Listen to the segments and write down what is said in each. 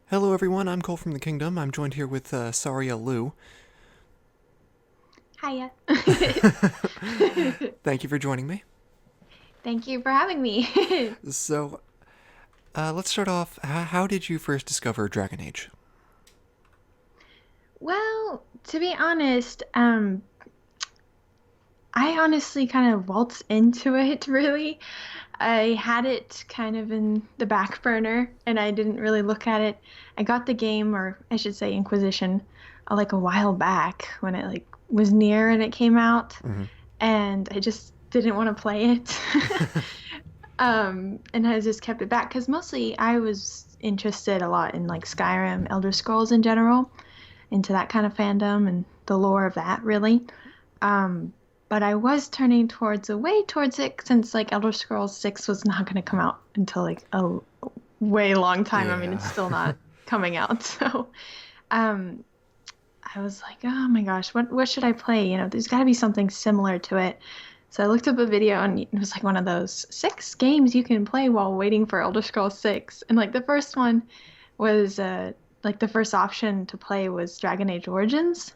Hello, everyone. I'm Cole from the Kingdom. I'm joined here with Saria Lue. Hiya. Thank you for joining me. Thank you for having me. So, let's start off. How did you first discover Dragon Age? Well, to be honest, I honestly kind of waltzed into it, really. I had it kind of in the back burner and I didn't really look at it. I got the game, or I should say Inquisition, like a while back when it like was near and it came out, Hmm. and I just didn't want to play it. And I just kept it back because mostly I was interested a lot in like Skyrim, Elder Scrolls in general, into that kind of fandom and the lore of that, really. Um, but I was turning towards a way towards it since like Elder Scrolls 6 was not going to come out until like a way long time. I mean, Yeah. it's still not coming out. So, um, I was like, oh my gosh, what should I play? There's got to be something similar to it. So I looked up a video and it was like one of those 6 games you can play while waiting for Elder Scrolls 6. And like the first one was like the first option to play was Dragon Age Origins.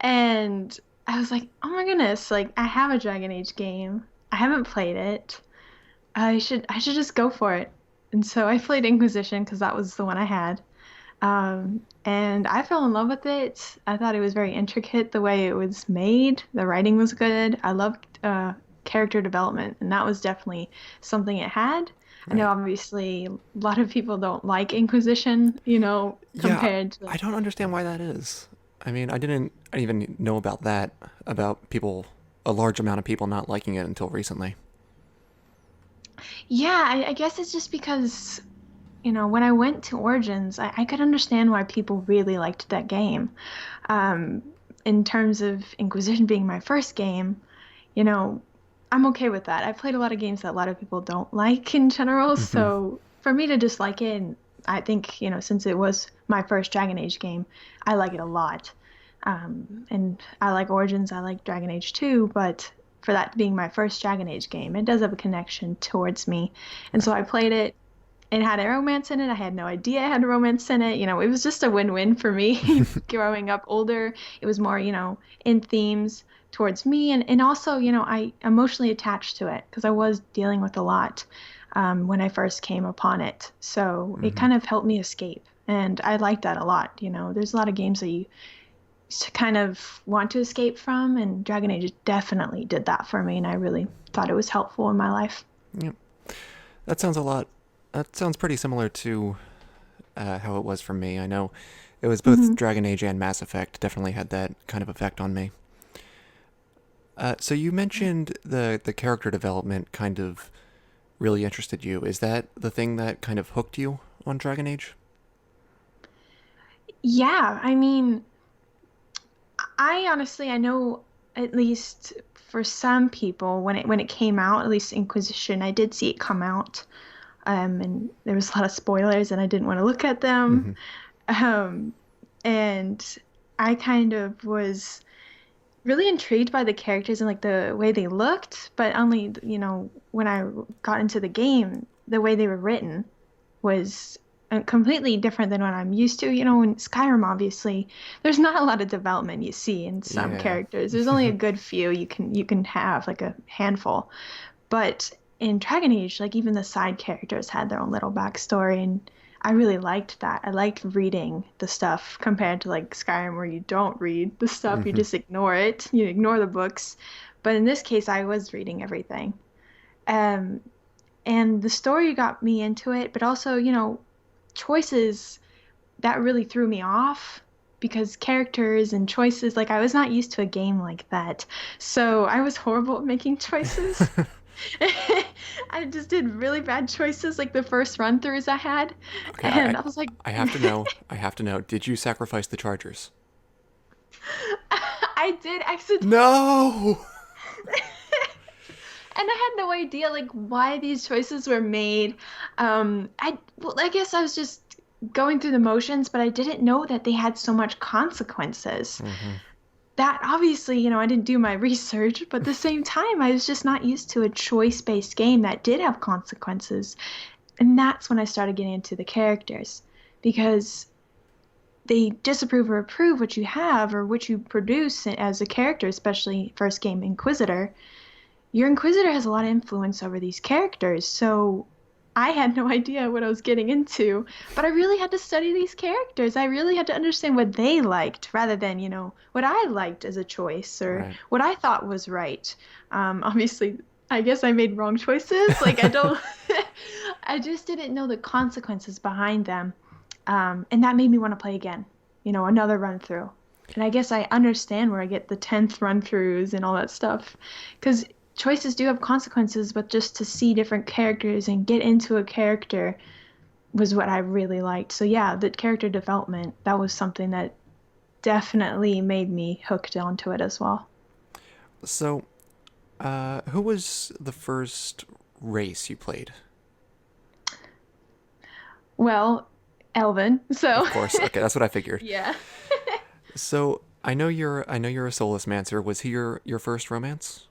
And I was like, oh my goodness, like I have a Dragon Age game. I haven't played it. I should just go for it. And so I played Inquisition because that was the one I had. And I fell in love with it. I thought it was very intricate the way it was made. The writing was good. I loved character development, and that was definitely something it had. I know Right. obviously a lot of people don't like Inquisition, Yeah, compared to I don't understand why that is. I mean, I didn't even know about that, about people, a large amount of people not liking it until recently. yeah, I guess it's just because, when I went to Origins, I could understand why people really liked that game. Um, in terms of Inquisition being my first game, you know, I'm okay with that. I played a lot of games that a lot of people don't like in general, Hmm. so for me to just like it, and I think, since it was my first Dragon Age game, I like it a lot. And I like Origins, I like Dragon Age 2, but for that being my first Dragon Age game, it does have a connection towards me. And so Right. I played it. It had a romance in it. I had no idea it had a romance in it. It was just a win-win for me. Growing up older, it was more, in themes towards me. And also, I emotionally attached to it because I was dealing with a lot when I first came upon it. So it Hmm. kind of helped me escape. And I like that a lot. There's a lot of games that you kind of want to escape from, and Dragon Age definitely did that for me. And I really thought it was helpful in my life. Yep. That sounds a lot. That sounds pretty similar to how it was for me. I know it was both Hmm. Dragon Age and Mass Effect definitely had that kind of effect on me. So you mentioned the character development kind of really interested you. Is that the thing that kind of hooked you on Dragon Age? Yeah, I mean, I know at least for some people when it came out, at least Inquisition, I did see it come out. And there was a lot of spoilers and I didn't want to look at them. Hmm. Um, and I kind of was really intrigued by the characters and like the way they looked, but only, when I got into the game, the way they were written was completely different than what I'm used to. In Skyrim, obviously, there's not a lot of development you see in some Yeah. characters. There's only a good few you can have, like a handful. But in Dragon Age, like even the side characters had their own little backstory, and I really liked that. I liked reading the stuff compared to like Skyrim, where you don't read the stuff, you Hmm. just ignore it, you ignore the books. But in this case, I was reading everything. Um, and the story got me into it, but also, choices that really threw me off because characters and choices, like I was not used to a game like that. So I was horrible at making choices. I just did really bad choices like the first run throughs I had. Okay, And I was like, I have to know. I have to know. Did you sacrifice the Chargers? I did accidentally. No. And I had no idea like why these choices were made. I guess I was just going through the motions, but I didn't know that they had so much consequences. Hmm. That obviously, I didn't do my research, but at the same time, I was just not used to a choice-based game that did have consequences. And that's when I started getting into the characters. because they disapprove or approve what you have or what you produce as a character, especially first game Inquisitor. Your Inquisitor has a lot of influence over these characters, so I had no idea what I was getting into, but I really had to study these characters. I really had to understand what they liked rather than, what I liked as a choice or Right. what I thought was right. Obviously, I guess I made wrong choices. Like, I don't, I just didn't know the consequences behind them. And that made me want to play again, another run through. And I guess I understand where I get the 10th run throughs and all that stuff. Because choices do have consequences, but just to see different characters and get into a character was what I really liked. So yeah, the character development, that was something that definitely made me hooked onto it as well. So, who was the first race you played? Well, Elvin, so Of course. Okay, that's what I figured. yeah. So, I know you're a Soulless Mancer. Was he your first romance?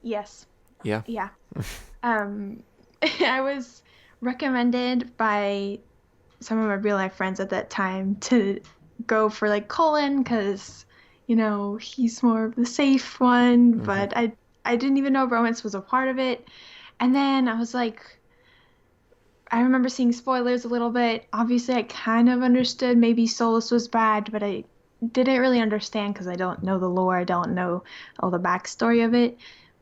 Yes. Yeah. Yeah. Um, I was recommended by some of my real life friends at that time to go for like Colin because, he's more of the safe one, Hmm. but I didn't even know romance was a part of it. And then I was like, I remember seeing spoilers a little bit. Obviously, I kind of understood maybe Solus was bad, but I didn't really understand because I don't know the lore. I don't know all the backstory of it.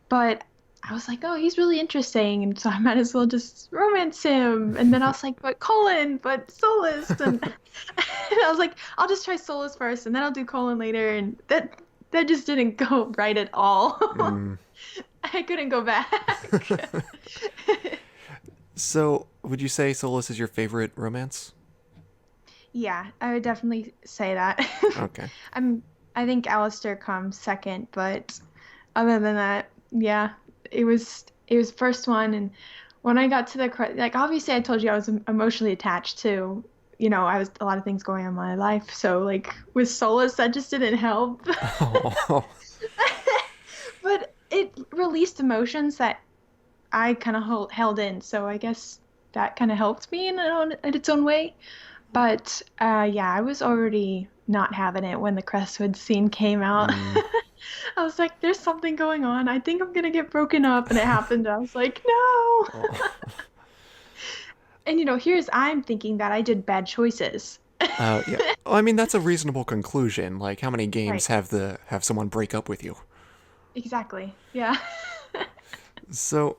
But I was like, oh, he's really interesting, and so I might as well just romance him. And then I was like, but Colin, but Solus, and, and I was like, I'll just try Solus first, and then I'll do Colin later, and that just didn't go right at all. Mm. I couldn't go back. So, would you say Soulless is your favorite romance? Yeah, I would definitely say that. Okay. I'm I think Alistair comes second, but other than that, yeah, it was first one. And when I got to like obviously I told you I was emotionally attached to, I was a lot of things going on in my life. So like with Solus, that just didn't help. Oh. But it released emotions that I kind of held in. So I guess that kind of helped me in its own way. But yeah, I was already not having it when the Crestwood scene came out. Mm. I was like, there's something going on. I think I'm gonna get broken up. And it happened. I was like, no. Oh. And here's I'm thinking that I did bad choices. Yeah. Well, I mean, that's a reasonable conclusion. Like, how many games Right. have someone break up with you? Exactly. Yeah. So,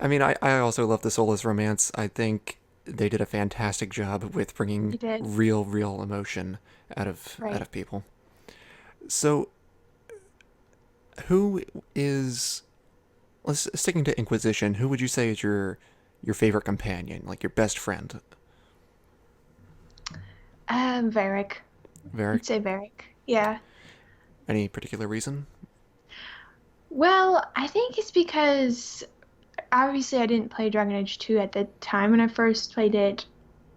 I mean, I also love the Soulless romance. I think they did a fantastic job with bringing You did. real emotion out Right. of people. So, who is let's sticking to Inquisition? Who would you say is your favorite companion, like your best friend? Varric. Varric. I'd say Varric. Yeah. Any particular reason? Well, I think it's because obviously I didn't play Dragon Age 2 at the time when I first played it.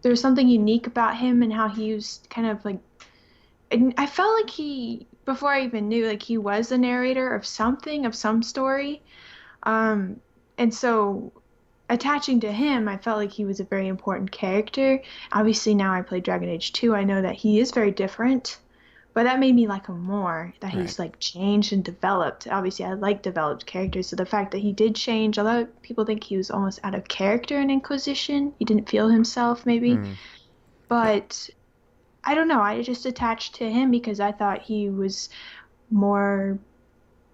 There was something unique about him and how he used kind of like and I felt like before I even knew like he was a narrator of something of some story. Um and so attaching to him, I felt like he was a very important character. Obviously now I play Dragon Age 2, I know that he is very different. But that made me like him more, that Right. he's like changed and developed. Obviously, I like developed characters, so the fact that he did change, although people think he was almost out of character in Inquisition, he didn't feel himself maybe. Mm. Yeah. But I don't know, I just attached to him because I thought he was more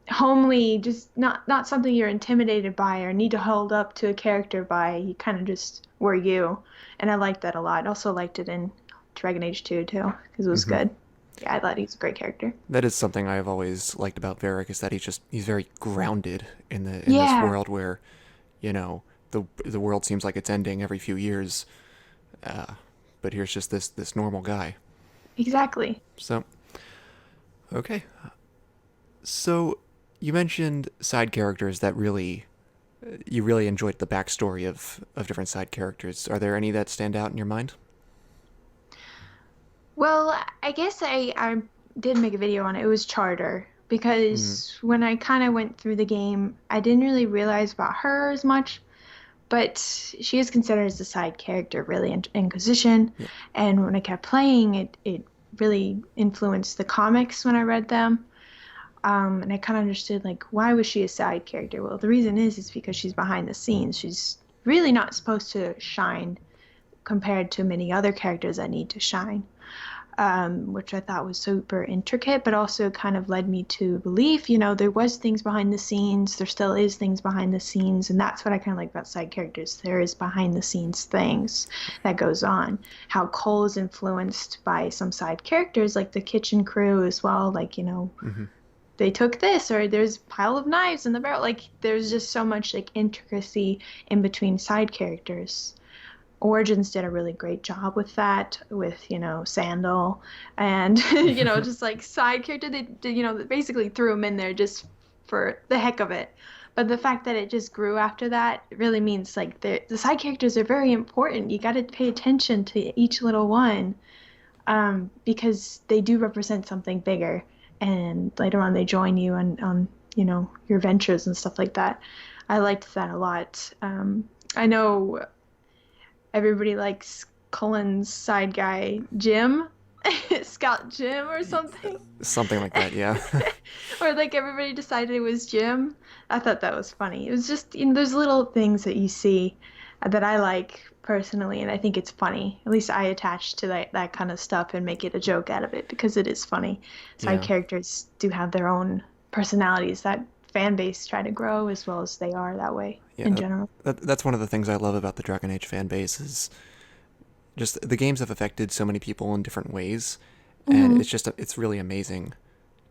homely, just not something you're intimidated by or need to hold up to a character by. You kind of just were you, and I liked that a lot. I also liked it in Dragon Age 2 too, because it was Hmm. good. Yeah, I thought he was a great character. That is something I've always liked about Varric is that he's very grounded in this Yeah, world where, you know, the world seems like it's ending every few years, uh, but here's just this normal guy. exactly. So okay, so you mentioned side characters that you really enjoyed the backstory of different side characters. Are there any that stand out in your mind? Well, I guess I did make a video on it. It was Charter Mm. because when I kind of went through the game, I didn't really realize about her as much. but she is considered as a side character really in Inquisition. Yeah. And when I kept playing, it really influenced the comics when I read them. And I kind of understood like why was she a side character? Well, the reason is because she's behind the scenes. She's really not supposed to shine compared to many other characters that need to shine, which I thought was super intricate, but also kind of led me to believe, there was things behind the scenes. There still is things behind the scenes, and that's what I kind of like about side characters. There is behind the scenes things that goes on. How Cole is influenced by some side characters, like the kitchen crew as well. Like, Hmm. they took this, or there's a pile of knives in the barrel. Like, there's just so much like intricacy in between side characters. Origins did a really great job with that, with, Sandal and, just like side character. They basically threw him in there just for the heck of it. But the fact that it just grew after that really means like the side characters are very important. You got to pay attention to each little one, because they do represent something bigger. And later on, they join you on your ventures and stuff like that. I liked that a lot. I know everybody likes Cullen's side guy, Jim, Scout Jim or something. Something like that, yeah. Or like everybody decided it was Jim. I thought that was funny. It was just, there's little things that you see that I like personally, and I think it's funny. At least I attach to that kind of stuff and make it a joke out of it because it is funny. Side Yeah. characters do have their own personalities that fan base try to grow as well as they are that way Yeah, in general. that's one of the things I love about the Dragon Age fan base is just the games have affected so many people in different ways, and Hmm. it's really amazing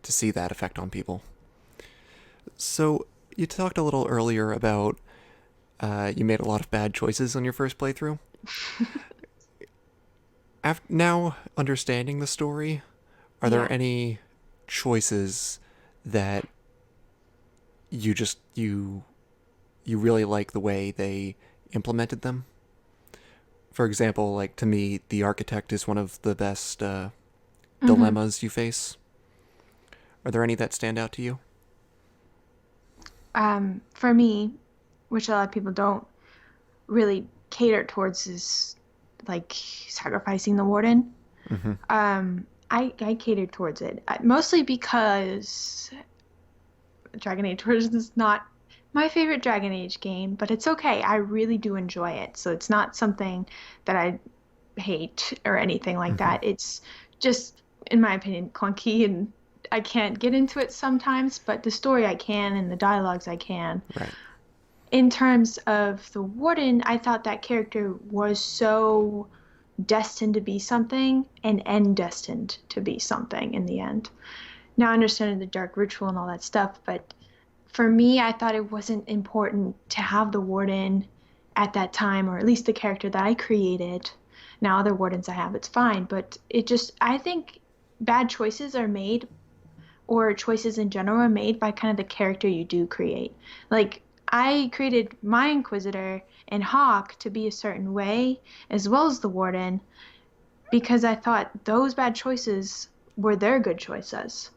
to see that effect on people. So you talked a little earlier about you made a lot of bad choices on your first playthrough. Now understanding the story, are there Yeah. any choices that you really like the way they implemented them? For example, like to me, the architect is one of the best Hmm. dilemmas you face. Are there any that stand out to you? For me, which a lot of people don't really cater towards, is like sacrificing the warden. Mm-hmm. I catered towards it, mostly because Dragon Age Origins is not my favorite Dragon Age game, but it's okay. I really do enjoy it, so it's not something that I hate or anything like Mm-hmm. that. It's just, in my opinion, clunky, and I can't get into it sometimes, but the story I can and the dialogues I can. Right. In terms of the warden, I thought that character was so destined to be something and end destined to be something in the end. Now, I understand the dark ritual and all that stuff, but for me, I thought it wasn't important to have the warden at that time, or at least the character that I created. Now, other wardens I have, it's fine, but I think bad choices are made, or choices in general are made by kind of the character you do create. Like, I created my Inquisitor and Hawk to be a certain way, as well as the Warden, because I thought those bad choices were their good choices.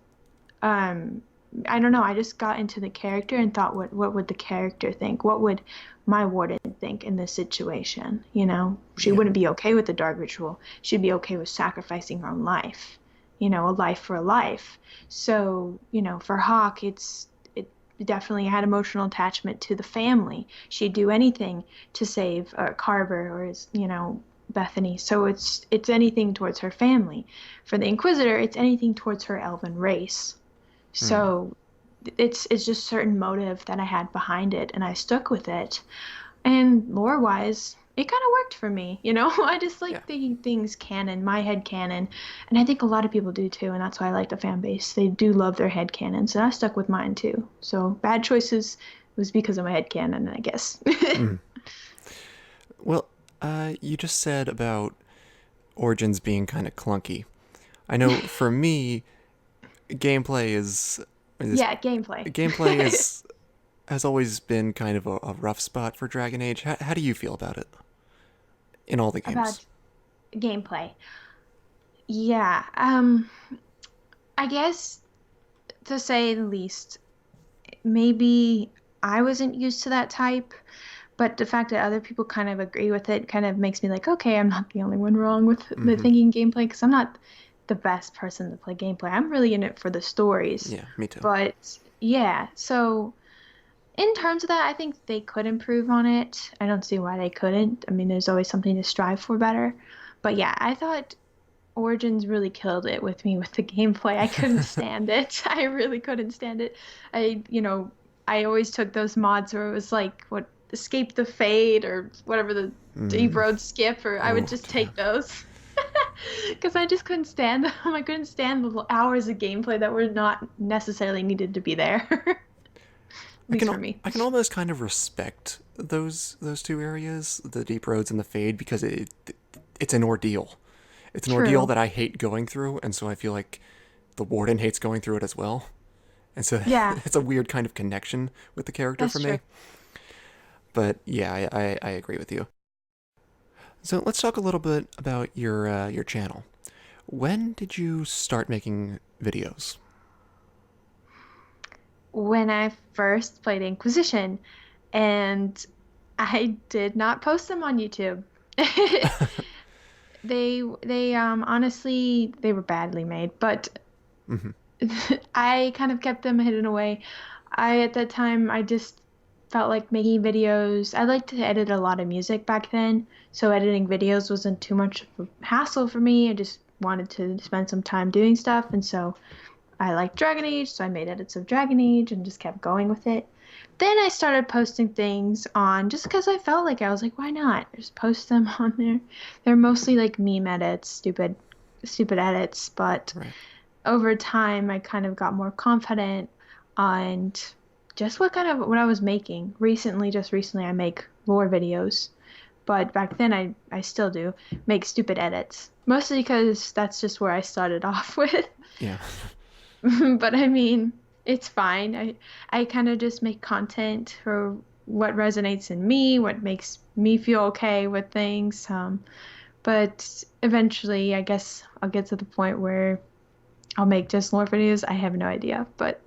Um, I don't know. I just got into the character and thought, what would the character think? What would my warden think in this situation? She Yeah. wouldn't be okay with the dark ritual. She'd be okay with sacrificing her own life. A life for a life. So, for Hawk, it definitely had emotional attachment to the family. She'd do anything to save Carver or Bethany. So it's anything towards her family. For the Inquisitor, it's anything towards her elven race. Mm. So it's just certain motive that I had behind it, and I stuck with it. And lore wise, it kind of worked for me. I just Yeah. like thinking things canon, my head canon, and I think a lot of people do too. And that's why I like the fan base. They do love their head canons, and I stuck with mine too. So bad choices was because of my head canon, I guess. Mm. Well, you just said about Origins being kind of clunky. I know for me, gameplay is Yeah, gameplay. gameplay is has always been kind of a rough spot for Dragon Age. How do you feel about it in all the games? About gameplay. Yeah, I guess, to say the least, maybe I wasn't used to that type, But the fact that other people kind of agree with it kind of makes me like, okay, I'm not the only one wrong with the Hmm. thinking gameplay because I'm not the best person to play gameplay. I'm really in it for the stories. Yeah, me too. But yeah, so in terms of that, I think they could improve on it. I don't see why they couldn't. I mean, there's always something to strive for better. But yeah, I thought Origins really killed it with me with the gameplay. I couldn't stand it. I really couldn't stand it. I always took those mods where it was like what Escape the Fade or whatever the Deep Mm. Road Skip, or I would Oh, just yeah. take those because I just couldn't stand them. I couldn't stand the hours of gameplay that were not necessarily needed to be there. At I least can for me. I can almost kind of respect those two areas, the deep roads and the fade, because it's an ordeal. It's an ordeal True. that I hate going through, and so I feel like the warden hates going through it as well. And so Yeah, it's a weird kind of connection with the character that's for true. me. But yeah, I agree with you. So let's talk a little bit about your channel. When did you start making videos? When I first played Inquisition, and I did not post them on YouTube. They honestly they were badly made, but Hmm. I kind of kept them hidden away. I at that time I just felt like making videos. I liked to edit a lot of music back then, so editing videos wasn't too much of a hassle for me. I just wanted to spend some time doing stuff, and so I liked Dragon Age, so I made edits of Dragon Age and just kept going with it. Then I started posting things on just because I felt like I was like, why not? Just post them on there. They're mostly like meme edits, stupid edits, but Right. over time I kind of got more confident on just what I was making. Just recently I make lore videos, but back then I still do make stupid edits. Mostly because that's just where I started off with. Yeah. But I mean, it's fine. I kind of just make content for what resonates in me, what makes me feel okay with things. But eventually, I guess I'll get to the point where I'll make just more videos. I have no idea. But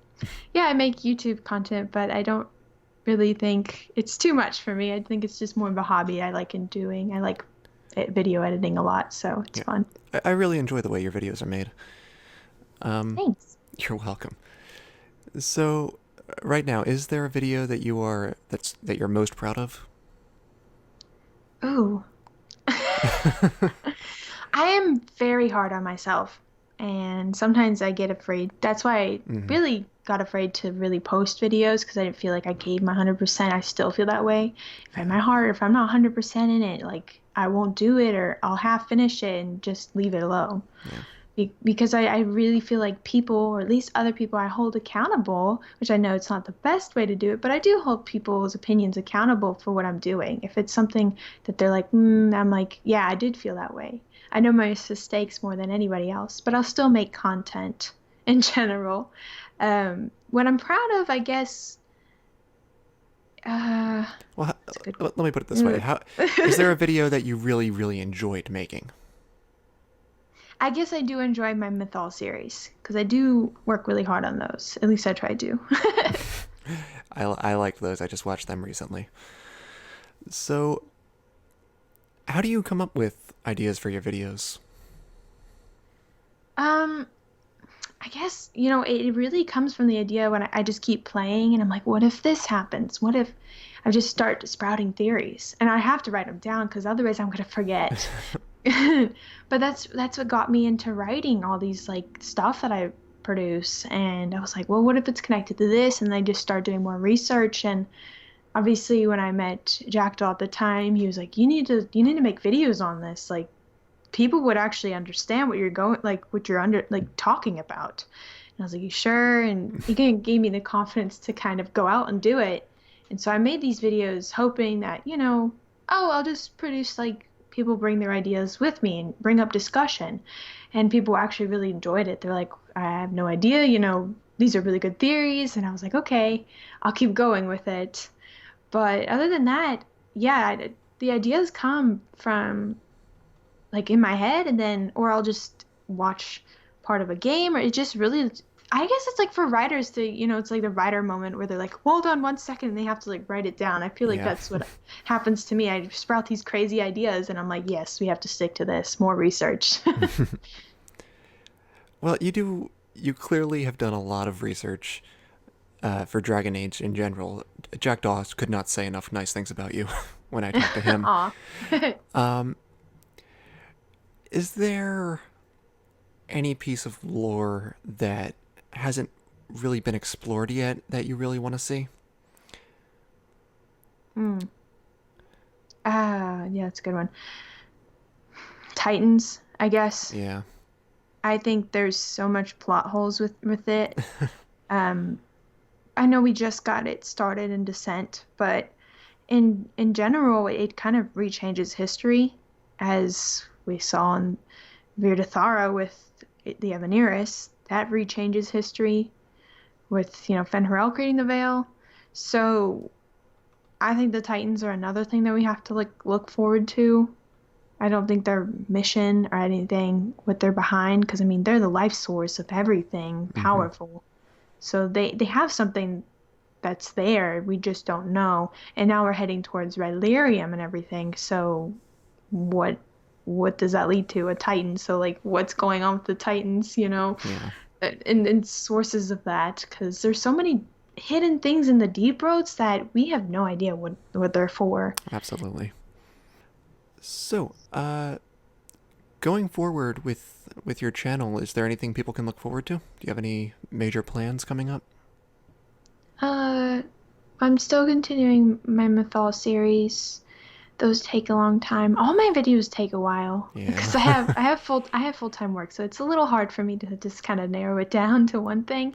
yeah, I make YouTube content, but I don't really think it's too much for me. I think it's just more of a hobby I like in doing. I like video editing a lot, so it's Yeah. fun. I really enjoy the way your videos are made. Um, Thanks. you're welcome. So, right now, is there a video that you're most proud of? Ooh. I am very hard on myself, and sometimes I get afraid. That's why I Hmm. really got afraid to really post videos because I didn't feel like I gave my 100%. I still feel that way. If I have Yeah. my heart, if I'm not 100% in it, like I won't do it or I'll half finish it and just leave it alone. Yeah. Because I really feel like people, or at least other people I hold accountable, which I know it's not the best way to do it, but I do hold people's opinions accountable for what I'm doing. If it's something that they're like, I'm like, yeah, I did feel that way. I know my mistakes more than anybody else, but I'll still make content in general. What I'm proud of, I guess, uh, Well, it's a good. let me put it this way: How is there a video that you really enjoyed making? I guess I do enjoy my Mythol series because I do work really hard on those. At least I try to. I like those. I just watched them recently. So, how do you come up with ideas for your videos? Um, I guess, it really comes from the idea when I just keep playing and I'm like, what if this happens? What if I just start sprouting theories? And I have to write them down because otherwise I'm gonna forget. But that's what got me into writing all these like stuff that I produce. And I was like, well, what if it's connected to this? And I just started doing more research. And obviously, when I met Jackdaw at the time, he was like, you need to make videos on this. Like, people would actually understand what you're going, like what you're under, like talking about. And I was like, you sure? And he gave me the confidence to kind of go out and do it. And so I made these videos hoping that, oh, I'll just produce like people bring their ideas with me and bring up discussion. And people actually really enjoyed it. They're like, I have no idea, these are really good theories. And I was like, okay, I'll keep going with it. But other than that, yeah, the ideas come from like in my head and then or I'll just watch part of a game or it just really I guess it's like for writers to, it's like the writer moment where they're like, hold on 1 second, and they have to like write it down. I feel like Yeah. that's what happens to me. I sprout these crazy ideas, and I'm like, yes, we have to stick to this. More research. Well, you clearly have done a lot of research for Dragon Age in general. Jack Dawes could not say enough nice things about you when I talked to him. Aw. Um, is there any piece of lore that hasn't really been explored yet that you really want to see? Mm. Ah, yeah, that's a good one. Titans, I guess. Yeah. I think there's so much plot holes with it. Um, I know we just got it started in Descent, but in general, it kind of rechanges history, as we saw in Virdathara with the Evaneris. That rechanges history with, Fen'Harel creating the Veil. So I think the Titans are another thing that we have to like look forward to. I don't think their mission or anything, what they're behind, because I mean they're the life source of everything Hmm. powerful. So they have something that's there. We just don't know. And now we're heading towards Red Lyrium and everything. So what what does that lead to? A Titan. So like what's going on with the Titans, Yeah, and sources of that, because there's so many hidden things in the deep roads that we have no idea what they're for. absolutely. So, going forward with your channel, is there anything people can look forward to? Do you have any major plans coming up? Uh, I'm still continuing my Mythol series. Those take a long time. All my videos take a while because Yeah. I have full-time work, so it's a little hard for me to just kind of narrow it down to one thing.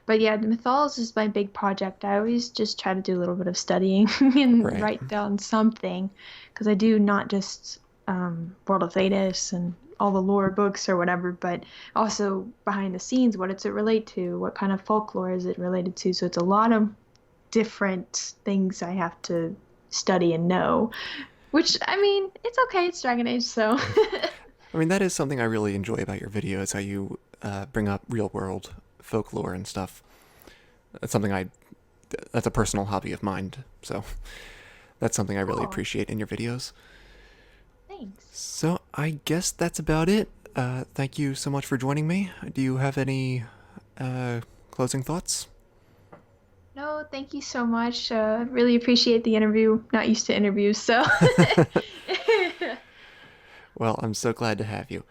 But yeah, the Mythos is my big project. I always just try to do a little bit of studying and Right. write down something because I do not just World of Thetis and all the lore books or whatever, but also behind the scenes, what does it relate to? What kind of folklore is it related to? So it's a lot of different things I have to study and know. Which, I mean, it's okay. It's Dragon Age, so. I mean, that is something I really enjoy about your videos, how you bring up real world folklore and stuff. That's something that's a personal hobby of mine, so that's something I really Oh, appreciate in your videos. thanks. So, I guess that's about it. Thank you so much for joining me. Do you have any uh, closing thoughts? No, thank you so much. Really appreciate the interview. Not used to interviews, so. Well, I'm so glad to have you.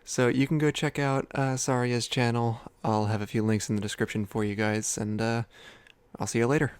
So you can go check out Saria's channel. I'll have a few links in the description for you guys, and I'll see you later.